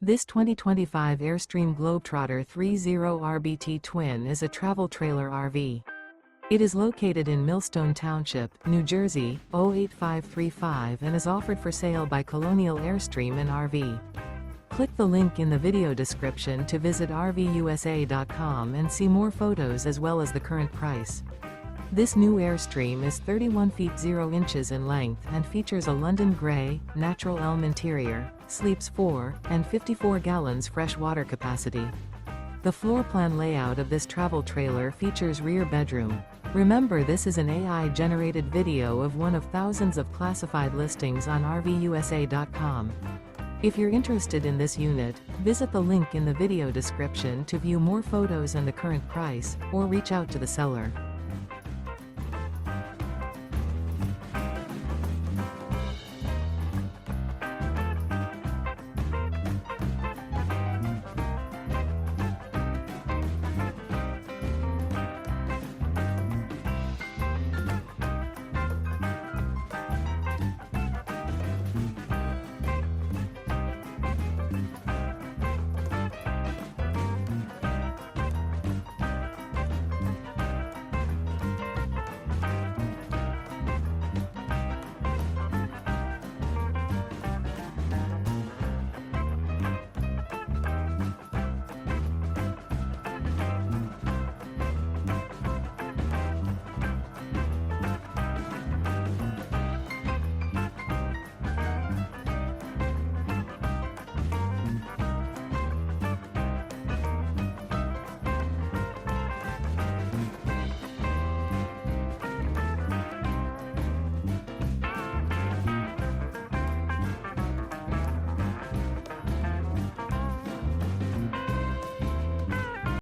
This 2025 Airstream Globetrotter 30 RBT Twin is a travel trailer RV. It is located in Millstone Township, New Jersey, 08535 and is offered for sale by Colonial Airstream RV. Click the link in the video description to visit RVUSA.com and see more photos as well as the current price. This new Airstream is 31 feet 0 inches in length and features a London grey, natural elm interior, sleeps 4, and 54 gallons fresh water capacity. The floor plan layout of this travel trailer features rear bedroom. Remember, this is an AI-generated video of one of thousands of classified listings on RVUSA.com. If you're interested in this unit, visit the link in the video description to view more photos and the current price, or reach out to the seller.